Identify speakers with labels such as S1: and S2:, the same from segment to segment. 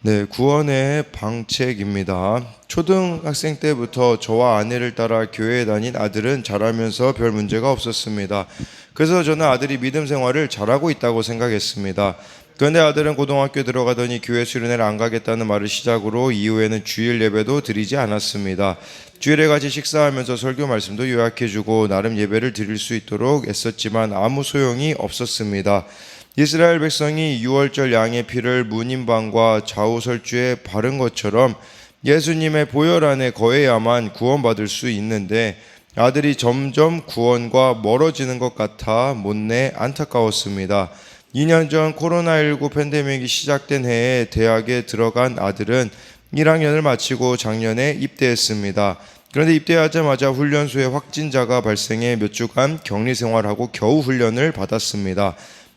S1: 네, 구원의 방책입니다. 초등학생 때부터 저와 아내를 따라 교회에 다닌 아들은 자라면서 별 문제가 없었습니다. 그래서 저는 아들이 믿음 생활을 잘하고 있다고 생각했습니다. 그런데 아들은 고등학교 들어가더니 교회 수련회를 안 가겠다는 말을 시작으로 이후에는 주일 예배도 드리지 않았습니다. 주일에 같이 식사하면서 설교 말씀도 요약해주고 나름 예배를 드릴 수 있도록 애썼지만 아무 소용이 없었습니다. 이스라엘 백성이 유월절 양의 피를 문인방과 좌우설주에 바른 것처럼 예수님의 보혈 안에 거해야만 구원받을 수 있는데 아들이 점점 구원과 멀어지는 것 같아 못내 안타까웠습니다. 2년 전 코로나19 팬데믹이 시작된 해에 대학에 들어간 아들은 1학년을 마치고 작년에 입대했습니다. 그런데 입대하자마자 훈련소에 확진자가 발생해 몇 주간 격리 생활하고 겨우 훈련을 받았습니다.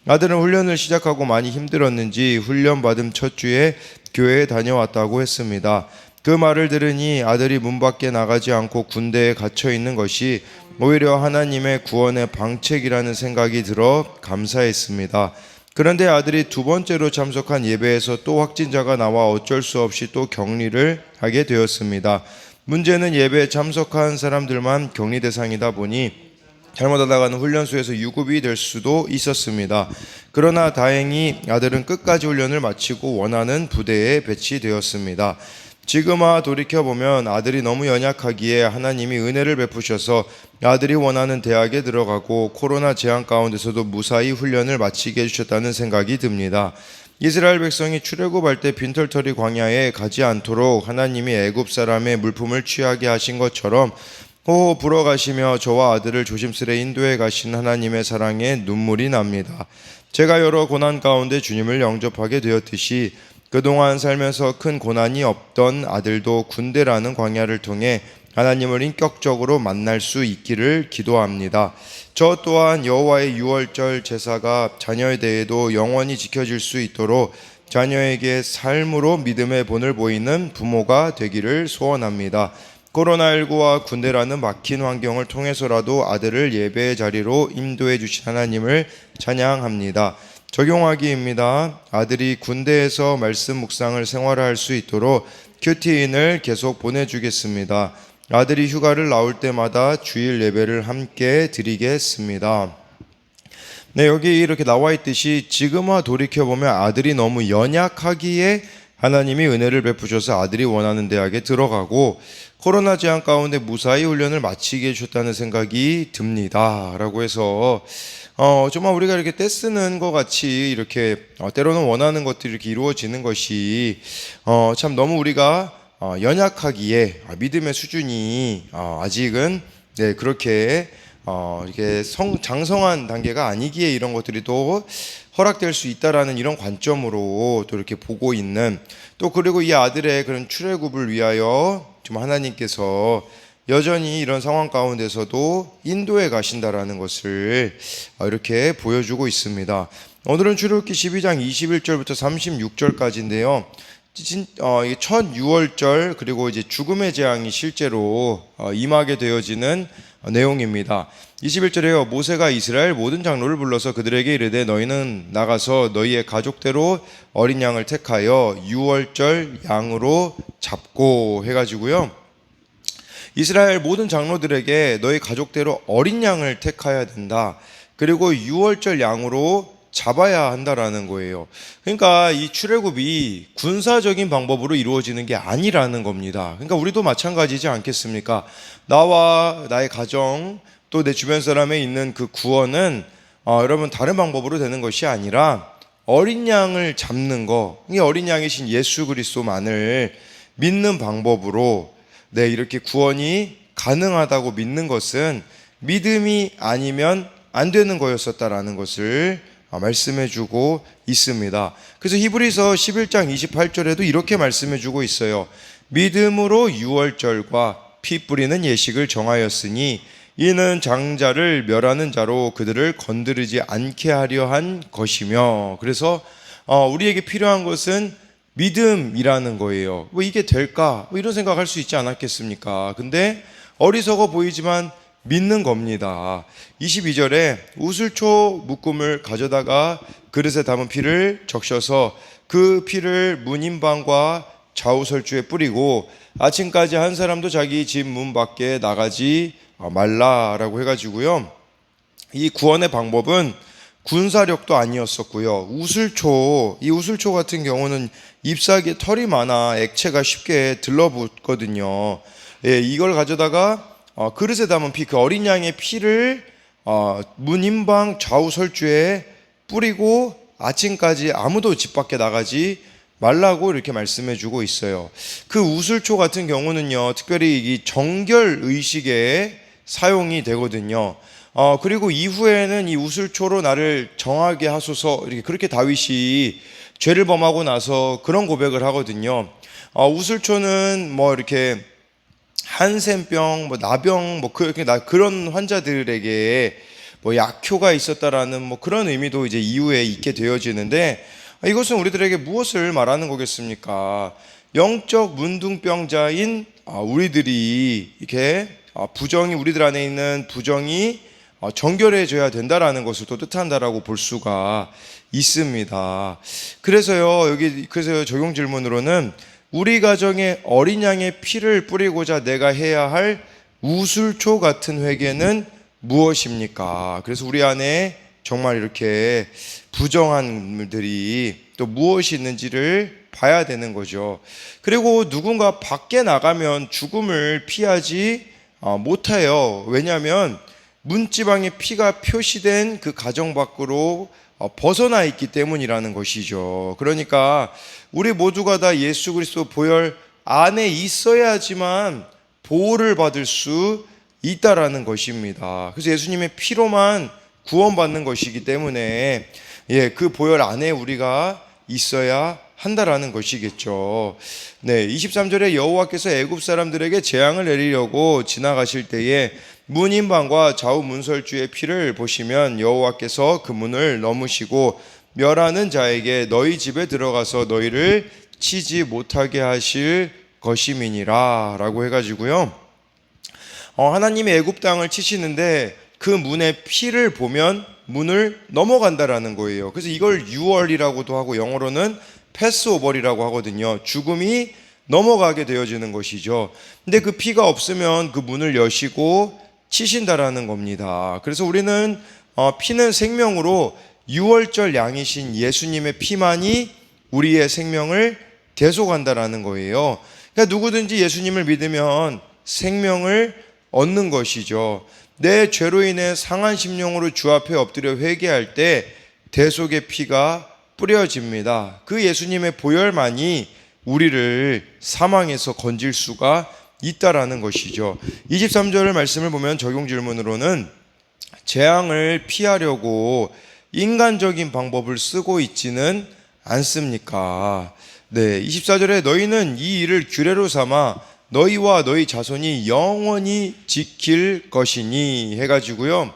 S1: 아들은 훈련을 시작하고 많이 힘들었는지 훈련 받은 첫 주에 교회에 다녀왔다고 했습니다. 그 말을 들으니 아들이 문 밖에 나가지 않고 군대에 갇혀 있는 것이 오히려 하나님의 구원의 방책이라는 생각이 들어 감사했습니다. 그런데 아들이 두 번째로 참석한 예배에서 또 확진자가 나와 어쩔 수 없이 또 격리를 하게 되었습니다. 문제는 예배에 참석한 사람들만 격리 대상이다 보니 잘못하다가는 훈련소에서 유급이 될 수도 있었습니다. 그러나 다행히 아들은 끝까지 훈련을 마치고 원하는 부대에 배치되었습니다. 지금 돌이켜보면 아들이 너무 연약하기에 하나님이 은혜를 베푸셔서 아들이 원하는 대학에 들어가고 코로나 재앙 가운데서도 무사히 훈련을 마치게 해주셨다는 생각이 듭니다. 이스라엘 백성이 출애굽할 때 빈털터리 광야에 가지 않도록 하나님이 애굽 사람의 물품을 취하게 하신 것처럼 호호 불어가시며 저와 아들을 조심스레 인도해 가신 하나님의 사랑에 눈물이 납니다. 제가 여러 고난 가운데 주님을 영접하게 되었듯이 그동안 살면서 큰 고난이 없던 아들도 군대라는 광야를 통해 하나님을 인격적으로 만날 수 있기를 기도합니다. 저 또한 여호와의 유월절 제사가 자녀에 대해도 영원히 지켜질 수 있도록 자녀에게 삶으로 믿음의 본을 보이는 부모가 되기를 소원합니다. 코로나19와 군대라는 막힌 환경을 통해서라도 아들을 예배의 자리로 인도해 주신 하나님을 찬양합니다. 적용하기입니다. 아들이 군대에서 말씀 묵상을 생활할 수 있도록 큐티인을 계속 보내주겠습니다. 아들이 휴가를 나올 때마다 주일 예배를 함께 드리겠습니다. 네, 여기 이렇게 나와 있듯이 지금와 돌이켜보면 아들이 너무 연약하기에 하나님이 은혜를 베푸셔서 아들이 원하는 대학에 들어가고 코로나 재앙 가운데 무사히 훈련을 마치게 해주셨다는 생각이 듭니다. 라고 해서 정말 우리가 이렇게 떼쓰는 것 같이 이렇게 때로는 원하는 것들이 이렇게 이루어지는 것이 참 너무 우리가 연약하기에 믿음의 수준이 아직은 네, 그렇게 이렇게 장성한 단계가 아니기에 이런 것들이 또 허락될 수 있다라는 이런 관점으로 또 이렇게 보고 있는 또 그리고 이 아들의 그런 출애굽을 위하여 좀 하나님께서 여전히 이런 상황 가운데서도 인도해 가신다라는 것을 이렇게 보여주고 있습니다. 오늘은 출애굽기 12장 21절부터 36절까지인데요. 첫 유월절 그리고 이제 죽음의 재앙이 실제로 임하게 되어지는 내용입니다. 21절에요. 모세가 이스라엘 모든 장로를 불러서 그들에게 이르되 너희는 나가서 너희의 가족대로 어린 양을 택하여 유월절 양으로 잡고 해가지고요. 이스라엘 모든 장로들에게 너희 가족대로 어린 양을 택해야 된다. 그리고 유월절 양으로 잡아야 한다라는 거예요. 그러니까 이 출애굽이 군사적인 방법으로 이루어지는 게 아니라는 겁니다. 그러니까 우리도 마찬가지지 않겠습니까? 나와 나의 가정 또 내 주변 사람에 있는 그 구원은 여러분 다른 방법으로 되는 것이 아니라 어린 양을 잡는 거, 이 어린 양이신 예수 그리스도만을 믿는 방법으로 네, 이렇게 구원이 가능하다고 믿는 것은 믿음이 아니면 안 되는 거였었다라는 것을 말씀해주고 있습니다. 그래서 히브리서 11장 28절에도 이렇게 말씀해주고 있어요. 믿음으로 유월절과 피 뿌리는 예식을 정하였으니 이는 장자를 멸하는 자로 그들을 건드리지 않게 하려 한 것이며, 그래서 우리에게 필요한 것은 믿음이라는 거예요. 뭐 이게 될까? 뭐 이런 생각할 수 있지 않았겠습니까? 근데 어리석어 보이지만 믿는 겁니다. 22절에 우슬초 묶음을 가져다가 그릇에 담은 피를 적셔서 그 피를 문인방과 좌우설주에 뿌리고 아침까지 한 사람도 자기 집 문 밖에 나가지 말라라고 해가지고요. 이 구원의 방법은 군사력도 아니었었고요. 이 우슬초 같은 경우는 잎사귀에 털이 많아 액체가 쉽게 들러붙거든요. 예, 이걸 가져다가 그릇에 담은 피, 그 어린 양의 피를 문인방 좌우설주에 뿌리고 아침까지 아무도 집 밖에 나가지 말라고 이렇게 말씀해 주고 있어요. 그 우슬초 같은 경우는요, 특별히 이 정결 의식에 사용이 되거든요. 그리고 이후에는 이 우슬초로 나를 정하게 하소서, 이렇게 그렇게 다윗이 죄를 범하고 나서 그런 고백을 하거든요. 우슬초는 뭐 이렇게 한센병, 뭐 나병, 뭐 그런 환자들에게 뭐 약효가 있었다라는 뭐 그런 의미도 이제 이후에 있게 되어지는데, 이것은 우리들에게 무엇을 말하는 거겠습니까? 영적 문둥병자인 우리들이 이렇게 우리들 안에 있는 부정이 정결해져야 된다라는 것을 또 뜻한다라고 볼 수가 있습니다. 그래서 적용 질문으로는 우리 가정에 어린 양의 피를 뿌리고자 내가 해야 할 우슬초 같은 회개는 무엇입니까? 그래서 우리 안에 정말 이렇게 부정한 일들이 또 무엇이 있는지를 봐야 되는 거죠. 그리고 누군가 밖에 나가면 죽음을 피하지 못해요. 왜냐하면 문지방에 피가 표시된 그 가정 밖으로 벗어나 있기 때문이라는 것이죠. 그러니까 우리 모두가 다 예수 그리스도 보혈 안에 있어야지만 보호를 받을 수 있다라는 것입니다. 그래서 예수님의 피로만 구원받는 것이기 때문에 그 보혈 안에 우리가 있어야 한다라는 것이겠죠. 네, 23절에 여호와께서 애굽 사람들에게 재앙을 내리려고 지나가실 때에 문인방과 좌우 문설주의 피를 보시면 여호와께서 그 문을 넘으시고 멸하는 자에게 너희 집에 들어가서 너희를 치지 못하게 하실 것임이니라 라고 해가지고요. 하나님이 애굽 땅을 치시는데 그 문의 피를 보면 문을 넘어간다라는 거예요. 그래서 이걸 유월이라고도 하고 영어로는 패스오버리라고 하거든요. 죽음이 넘어가게 되어지는 것이죠. 근데 그 피가 없으면 그 문을 여시고 치신다라는 겁니다. 그래서 우리는 피는 생명으로 유월절 양이신 예수님의 피만이 우리의 생명을 대속한다라는 거예요. 그러니까 누구든지 예수님을 믿으면 생명을 얻는 것이죠. 내 죄로 인해 상한 심령으로 주 앞에 엎드려 회개할 때 대속의 피가 뿌려집니다. 그 예수님의 보혈만이 우리를 사망에서 건질 수가 있다라는 것이죠. 23절 말씀을 보면 적용 질문으로는 재앙을 피하려고 인간적인 방법을 쓰고 있지는 않습니까? 네, 24절에 너희는 이 일을 규례로 삼아 너희와 너희 자손이 영원히 지킬 것이니 해가지고요.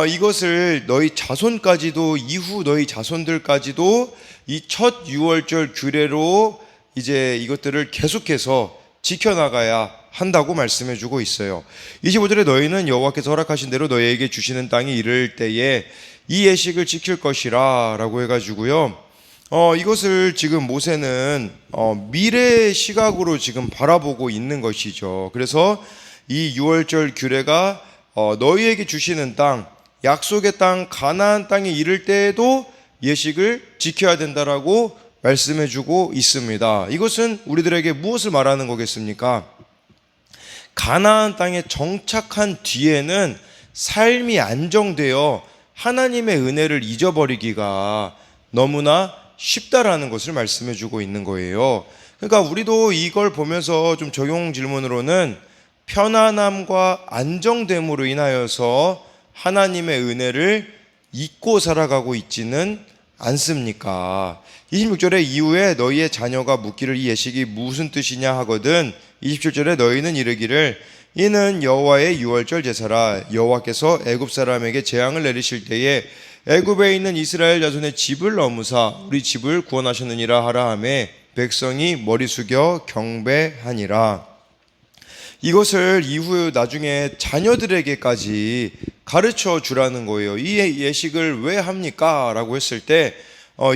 S1: 이것을 너희 자손까지도 이후 너희 자손들까지도 이 첫 유월절 규례로 이제 이것들을 계속해서 지켜나가야 한다고 말씀해 주고 있어요. 25절에 너희는 여호와께서 허락하신 대로 너희에게 주시는 땅에 이를 때에 이 예식을 지킬 것이라 라고 해가지고요. 이것을 지금 모세는 미래의 시각으로 지금 바라보고 있는 것이죠. 그래서 이 유월절 규례가 너희에게 주시는 땅, 약속의 땅, 가나안 땅에 이를 때에도 예식을 지켜야 된다라고 말씀해 주고 있습니다. 이것은 우리들에게 무엇을 말하는 거겠습니까? 가나안 땅에 정착한 뒤에는 삶이 안정되어 하나님의 은혜를 잊어버리기가 너무나 쉽다라는 것을 말씀해 주고 있는 거예요. 그러니까 우리도 이걸 보면서 좀 적용 질문으로는 편안함과 안정됨으로 인하여서 하나님의 은혜를 잊고 살아가고 있지는 않습니까? 26절에 이후에 너희의 자녀가 묻기를 이 예식이 무슨 뜻이냐 하거든 27절에 너희는 이르기를 이는 여호와의 유월절 제사라 여호와께서 애굽 사람에게 재앙을 내리실 때에 애굽에 있는 이스라엘 자손의 집을 넘으사 우리 집을 구원하셨느니라 하라 하매 백성이 머리 숙여 경배하니라. 이것을 이후 나중에 자녀들에게까지 가르쳐 주라는 거예요. 이 예식을 왜 합니까? 라고 했을 때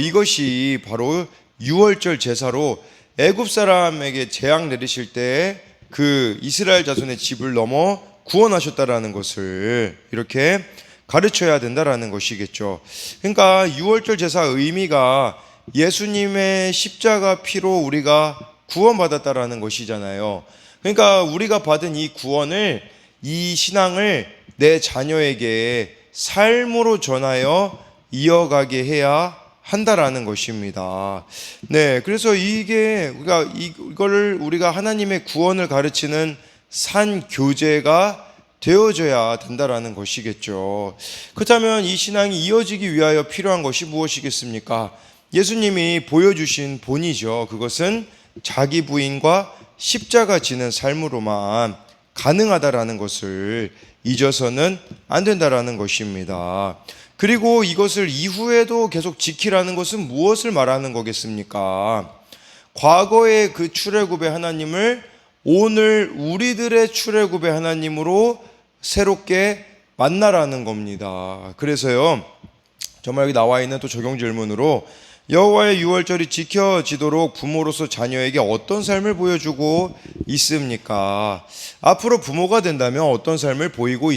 S1: 이것이 바로 유월절 제사로 애굽 사람에게 재앙 내리실 때 그 이스라엘 자손의 집을 넘어 구원하셨다라는 것을 이렇게 가르쳐야 된다라는 것이겠죠. 그러니까 유월절 제사 의미가 예수님의 십자가 피로 우리가 구원받았다라는 것이잖아요. 그러니까 우리가 받은 이 구원을, 이 신앙을 내 자녀에게 삶으로 전하여 이어가게 해야 한다라는 것입니다. 네, 그래서 이게 이거를 우리가 하나님의 구원을 가르치는 산 교재가 되어져야 된다라는 것이겠죠. 그렇다면 이 신앙이 이어지기 위하여 필요한 것이 무엇이겠습니까? 예수님이 보여주신 본이죠. 그것은 자기 부인과 십자가 지는 삶으로만 가능하다라는 것을 잊어서는 안 된다라는 것입니다. 그리고 이것을 이후에도 계속 지키라는 것은 무엇을 말하는 거겠습니까? 과거의 그 출애굽의 하나님을 오늘 우리들의 출애굽의 하나님으로 새롭게 만나라는 겁니다. 그래서요, 정말 여기 나와 있는 또 적용 질문으로 여호와의 유월절이 지켜지도록 부모로서 자녀에게 어떤 삶을 보여주고 있습니까? 앞으로 부모가 된다면 어떤 삶을 보이고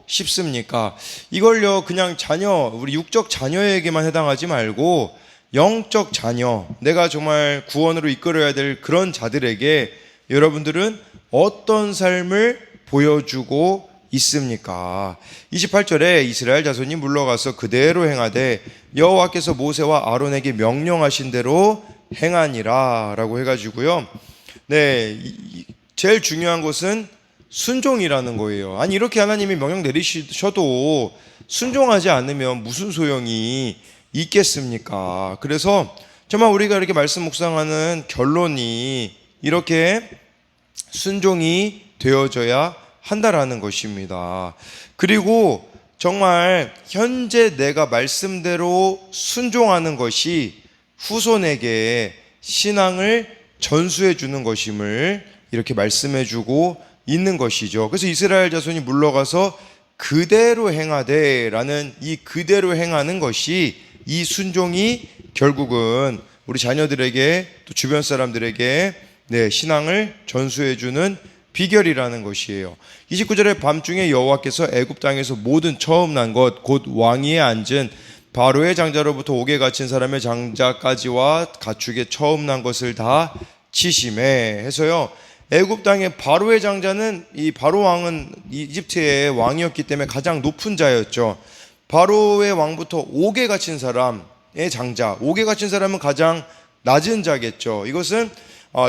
S1: 싶습니까? 이걸요, 그냥 자녀, 우리 육적 자녀에게만 해당하지 말고 영적 자녀, 내가 정말 구원으로 이끌어야 될 그런 자들에게 여러분들은 어떤 삶을 보여주고 있습니까? 28절에 이스라엘 자손이 물러가서 그대로 행하되 여호와께서 모세와 아론에게 명령하신 대로 행하니라 라고 해가지고요. 네, 제일 중요한 것은 순종이라는 거예요. 아니, 이렇게 하나님이 명령 내리셔도 순종하지 않으면 무슨 소용이 있겠습니까? 그래서 정말 우리가 이렇게 말씀 묵상하는 결론이 이렇게 순종이 되어져야 한다라는 것입니다. 그리고 정말 현재 내가 말씀대로 순종하는 것이 후손에게 신앙을 전수해 주는 것임을 이렇게 말씀해 주고 있는 것이죠. 그래서 이스라엘 자손이 물러가서 그대로 행하되 라는 이 그대로 행하는 것이, 이 순종이 결국은 우리 자녀들에게 또 주변 사람들에게 신앙을 전수해 주는 비결이라는 것이에요. 29절에 밤중에 여호와께서 애굽 땅에서 모든 처음 난 것 곧 왕위에 앉은 바로의 장자로부터 옥에 갇힌 사람의 장자까지와 가축의 처음 난 것을 다 치심해 해서요. 애굽 땅의 바로의 장자는, 이 바로 왕은 이집트의 왕이었기 때문에 가장 높은 자였죠. 바로의 왕부터 옥에 갇힌 사람의 장자, 옥에 갇힌 사람은 가장 낮은 자겠죠. 이것은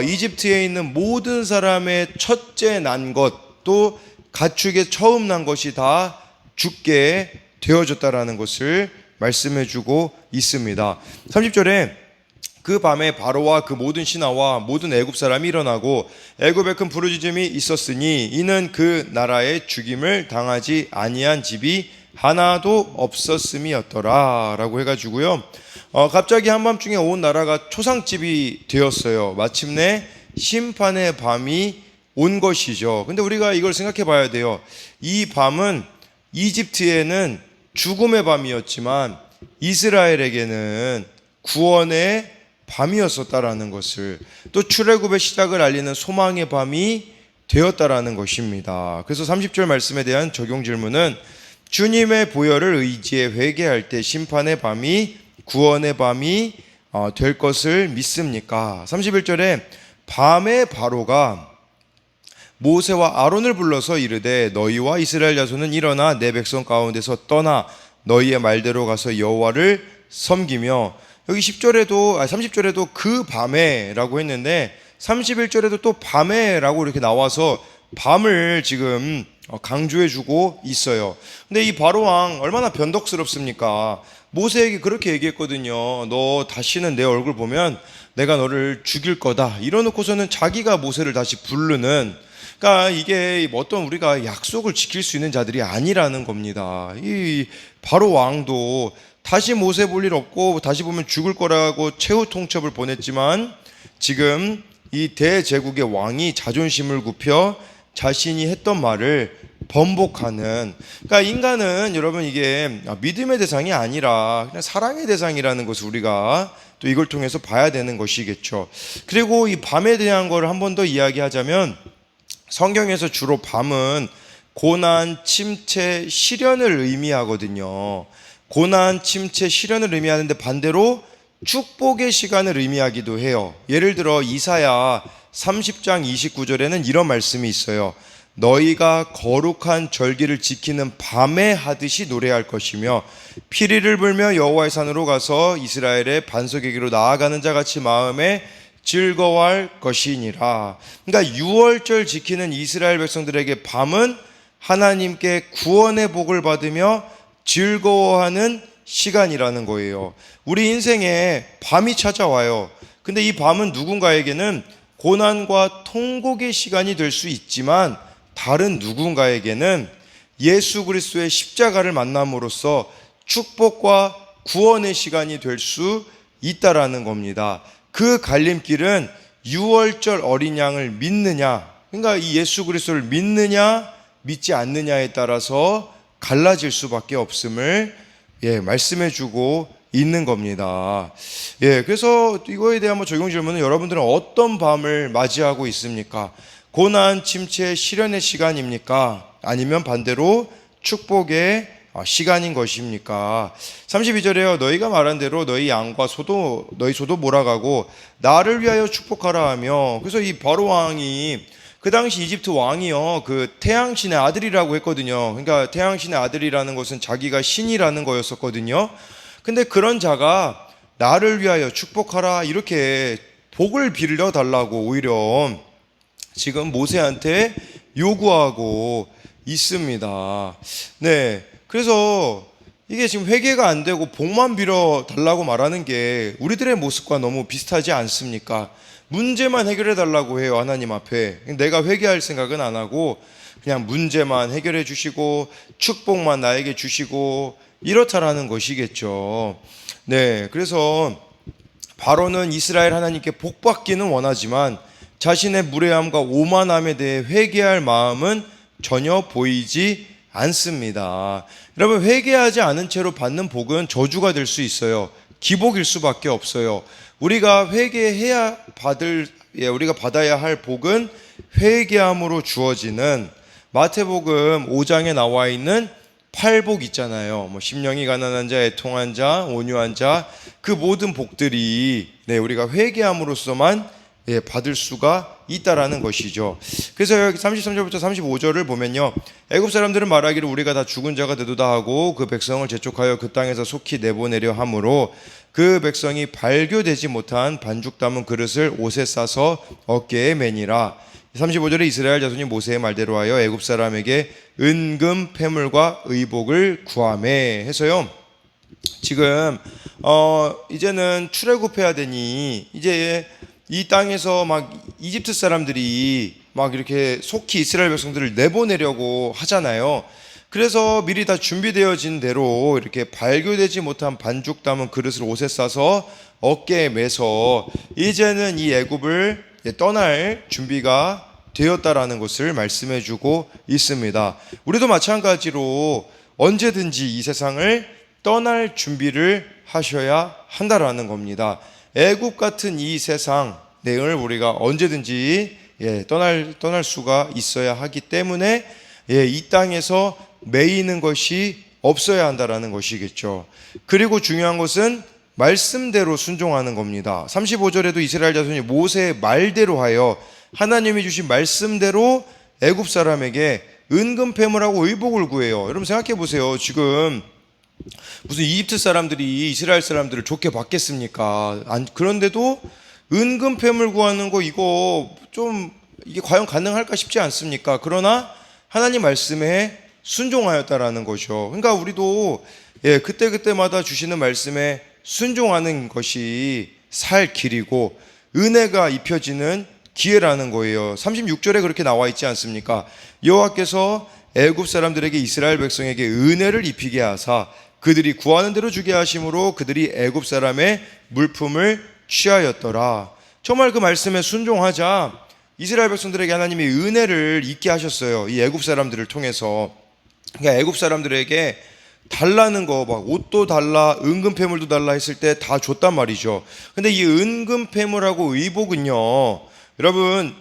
S1: 이집트에 있는 모든 사람의 첫째 난 것, 또 가축의 처음 난 것이 다 죽게 되어졌다라는 것을 말씀해 주고 있습니다. 30절에 그 밤에 바로와 그 모든 신하와 모든 애굽 사람이 일어나고 애굽에 큰 부르짖음이 있었으니 이는 그 나라의 죽임을 당하지 아니한 집이 하나도 없었음이었더라 라고 해가지고요. 갑자기 한밤중에 온 나라가 초상집이 되었어요. 마침내 심판의 밤이 온 것이죠. 근데 우리가 이걸 생각해 봐야 돼요. 이 밤은 이집트에는 죽음의 밤이었지만 이스라엘에게는 구원의 밤이었었다라는 것을, 또 출애굽의 시작을 알리는 소망의 밤이 되었다라는 것입니다. 그래서 30절 말씀에 대한 적용 질문은 주님의 보혈을 의지해 회개할 때 심판의 밤이 구원의 밤이 될 것을 믿습니까? 31절에 밤에 바로가 모세와 아론을 불러서 이르되 너희와 이스라엘 자손은 일어나 내 백성 가운데서 떠나 너희의 말대로 가서 여호와를 섬기며, 여기 30절에도 그 밤에라고 했는데 31절에도 또 밤에라고 이렇게 나와서 밤을 지금 강조해주고 있어요. 근데 이 바로 왕 얼마나 변덕스럽습니까? 모세에게 그렇게 얘기했거든요. 너 다시는 내 얼굴 보면 내가 너를 죽일 거다. 이러놓고서는 자기가 모세를 다시 부르는, 그러니까 이게 어떤 우리가 약속을 지킬 수 있는 자들이 아니라는 겁니다. 이 바로 왕도 다시 모세 볼 일 없고 다시 보면 죽을 거라고 최후 통첩을 보냈지만 지금 이 대제국의 왕이 자존심을 굽혀 자신이 했던 말을 번복하는, 그러니까 인간은 여러분 이게 믿음의 대상이 아니라 그냥 사랑의 대상이라는 것을 우리가 또 이걸 통해서 봐야 되는 것이겠죠. 그리고 이 밤에 대한 걸 한 번 더 이야기하자면 성경에서 주로 밤은 고난, 침체, 시련을 의미하거든요. 고난, 침체, 시련을 의미하는데 반대로 축복의 시간을 의미하기도 해요. 예를 들어 이사야 30장 29절에는 이런 말씀이 있어요. 너희가 거룩한 절기를 지키는 밤에 하듯이 노래할 것이며 피리를 불며 여호와의 산으로 가서 이스라엘의 반석에게로 나아가는 자같이 마음에 즐거워할 것이니라. 그러니까 유월절 지키는 이스라엘 백성들에게 밤은 하나님께 구원의 복을 받으며 즐거워하는 시간이라는 거예요. 우리 인생에 밤이 찾아와요. 근데 이 밤은 누군가에게는 고난과 통곡의 시간이 될 수 있지만 다른 누군가에게는 예수 그리스도의 십자가를 만남으로써 축복과 구원의 시간이 될 수 있다라는 겁니다. 그 갈림길은 유월절 어린 양을 믿느냐, 그러니까 이 예수 그리스도를 믿느냐 믿지 않느냐에 따라서 갈라질 수밖에 없음을 말씀해 주고 있는 겁니다. 그래서 이거에 대한 적용 질문은 여러분들은 어떤 밤을 맞이하고 있습니까? 고난, 침체, 시련의 시간입니까? 아니면 반대로 축복의 시간인 것입니까? 32절에요. 너희가 말한 대로 너희 양과 소도 너희 소도 몰아가고 나를 위하여 축복하라 하며, 그래서 이 바로 왕이 그 당시 이집트 왕이요, 그 태양신의 아들이라고 했거든요. 그러니까 태양신의 아들이라는 것은 자기가 신이라는 거였었거든요. 근데 그런 자가 나를 위하여 축복하라 이렇게 복을 빌려 달라고 오히려 지금 모세한테 요구하고 있습니다. 그래서 이게 지금 회개가 안 되고 복만 빌어 달라고 말하는 게 우리들의 모습과 너무 비슷하지 않습니까? 문제만 해결해 달라고 해요, 하나님 앞에. 내가 회개할 생각은 안 하고 그냥 문제만 해결해 주시고 축복만 나에게 주시고 이렇다라는 것이겠죠. 그래서 바로는 이스라엘 하나님께 복 받기는 원하지만 자신의 무례함과 오만함에 대해 회개할 마음은 전혀 보이지 않습니다. 여러분, 회개하지 않은 채로 받는 복은 저주가 될 수 있어요. 기복일 수밖에 없어요. 우리가 회개해야 우리가 받아야 할 복은 회개함으로 주어지는 마태복음 5장에 나와 있는 8복 있잖아요. 심령이 가난한 자, 애통한 자, 온유한 자, 그 모든 복들이 우리가 회개함으로써만 받을 수가 있다라는 것이죠. 그래서 여기 33절부터 35절을 보면요, 애굽 사람들은 말하기를 우리가 다 죽은 자가 되도다 하고 그 백성을 재촉하여 그 땅에서 속히 내보내려 함으로 그 백성이 발교되지 못한 반죽 담은 그릇을 옷에 싸서 어깨에 매니라. 35절에 이스라엘 자손이 모세의 말대로 하여 애굽 사람에게 은금 패물과 의복을 구하매 해서요, 지금 이제는 출애굽해야 되니 이제 이 땅에서 막 이집트 사람들이 막 이렇게 속히 이스라엘 백성들을 내보내려고 하잖아요. 그래서 미리 다 준비되어진 대로 이렇게 발교되지 못한 반죽 담은 그릇을 옷에 싸서 어깨에 매서 이제는 이 애굽을 떠날 준비가 되었다라는 것을 말씀해 주고 있습니다. 우리도 마찬가지로 언제든지 이 세상을 떠날 준비를 하셔야 한다라는 겁니다. 애굽 같은 이 세상을 우리가 언제든지 떠날 수가 있어야 하기 때문에 이 땅에서 매이는 것이 없어야 한다라는 것이겠죠. 그리고 중요한 것은 말씀대로 순종하는 겁니다. 35절에도 이스라엘 자손이 모세의 말대로 하여 하나님이 주신 말씀대로 애굽 사람에게 은금 패물하고 의복을 구해요. 여러분 생각해 보세요. 지금 무슨 이집트 사람들이 이스라엘 사람들을 좋게 받겠습니까? 그런데도 은금 패물 구하는 거 이거 좀 이게 과연 가능할까 싶지 않습니까? 그러나 하나님 말씀에 순종하였다라는 거죠. 그러니까 우리도 그때그때마다 주시는 말씀에 순종하는 것이 살 길이고 은혜가 입혀지는 기회라는 거예요. 36절에 그렇게 나와 있지 않습니까? 여호와께서 애굽 사람들에게 이스라엘 백성에게 은혜를 입히게 하사 그들이 구하는 대로 주게 하심으로 그들이 애굽 사람의 물품을 취하였더라. 정말 그 말씀에 순종하자 이스라엘 백성들에게 하나님이 은혜를 입게 하셨어요. 이 애굽 사람들을 통해서. 그러니까 애굽 사람들에게 달라는 거, 막 옷도 달라, 은근패물도 달라 했을 때 다 줬단 말이죠. 근데 이 은근패물하고 의복은요, 여러분,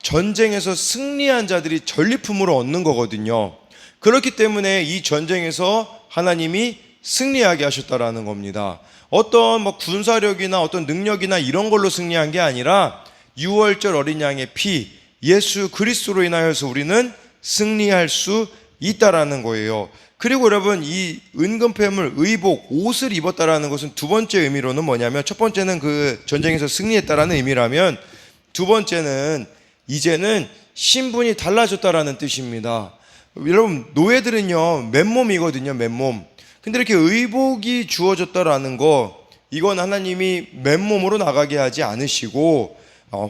S1: 전쟁에서 승리한 자들이 전리품으로 얻는 거거든요. 그렇기 때문에 이 전쟁에서 하나님이 승리하게 하셨다라는 겁니다. 어떤 뭐 군사력이나 어떤 능력이나 이런 걸로 승리한 게 아니라 유월절 어린 양의 피, 예수 그리스도로 인하여서 우리는 승리할 수 있다라는 거예요. 그리고 여러분, 이 은근패물, 의복, 옷을 입었다라는 것은 두 번째 의미로는 뭐냐면, 첫 번째는 그 전쟁에서 승리했다라는 의미라면, 두 번째는 이제는 신분이 달라졌다라는 뜻입니다. 여러분, 노예들은요 맨몸이거든요, 맨몸. 근데 이렇게 의복이 주어졌다라는 거, 이건 하나님이 맨몸으로 나가게 하지 않으시고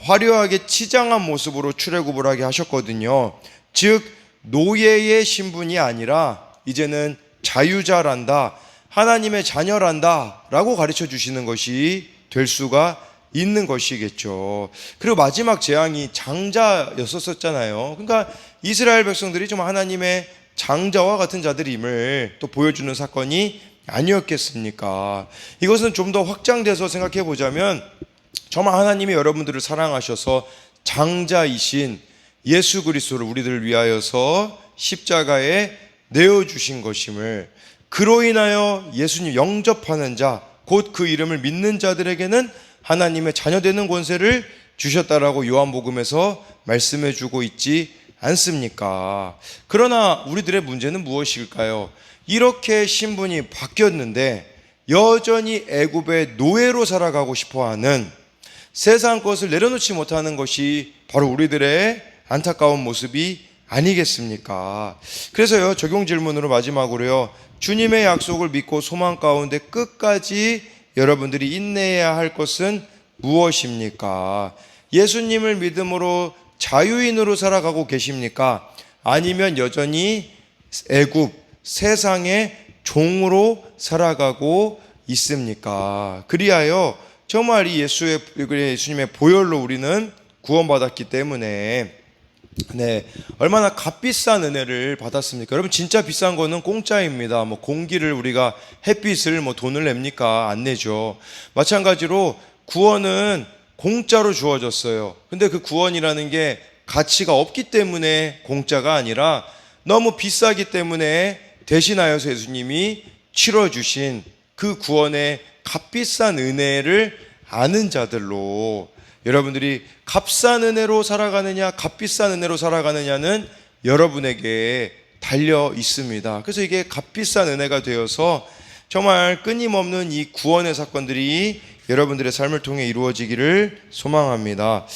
S1: 화려하게 치장한 모습으로 출애굽을 하게 하셨거든요. 즉 노예의 신분이 아니라 이제는 자유자란다, 하나님의 자녀란다 라고 가르쳐 주시는 것이 될 수가 있는 것이겠죠. 그리고 마지막 재앙이 장자였었잖아요. 그러니까 이스라엘 백성들이 좀 하나님의 장자와 같은 자들임을 또 보여주는 사건이 아니었겠습니까? 이것은 좀 더 확장돼서 생각해 보자면, 정말 하나님이 여러분들을 사랑하셔서 장자이신 예수 그리스도를 우리들을 위하여서 십자가에 내어주신 것임을, 그로 인하여 예수님 영접하는 자, 곧 그 이름을 믿는 자들에게는 하나님의 자녀되는 권세를 주셨다라고 요한복음에서 말씀해 주고 있지 않습니까? 그러나 우리들의 문제는 무엇일까요? 이렇게 신분이 바뀌었는데 여전히 애굽의 노예로 살아가고 싶어하는, 세상 것을 내려놓지 못하는 것이 바로 우리들의 안타까운 모습이 아니겠습니까? 그래서요, 적용 질문으로 마지막으로요, 주님의 약속을 믿고 소망 가운데 끝까지 여러분들이 인내해야 할 것은 무엇입니까? 예수님을 믿음으로 자유인으로 살아가고 계십니까? 아니면 여전히 애굽, 세상의 종으로 살아가고 있습니까? 그리하여 정말 이 예수님의 보혈로 우리는 구원받았기 때문에 얼마나 값비싼 은혜를 받았습니까? 여러분, 진짜 비싼 거는 공짜입니다. 뭐 공기를 우리가, 햇빛을 뭐 돈을 냅니까? 안 내죠. 마찬가지로 구원은 공짜로 주어졌어요. 근데 그 구원이라는 게 가치가 없기 때문에 공짜가 아니라 너무 비싸기 때문에 대신하여서 예수님이 치러주신 그 구원의 값비싼 은혜를 아는 자들로, 여러분들이 값싼 은혜로 살아가느냐 값비싼 은혜로 살아가느냐는 여러분에게 달려 있습니다. 그래서 이게 값비싼 은혜가 되어서 정말 끊임없는 이 구원의 사건들이 여러분들의 삶을 통해 이루어지기를 소망합니다.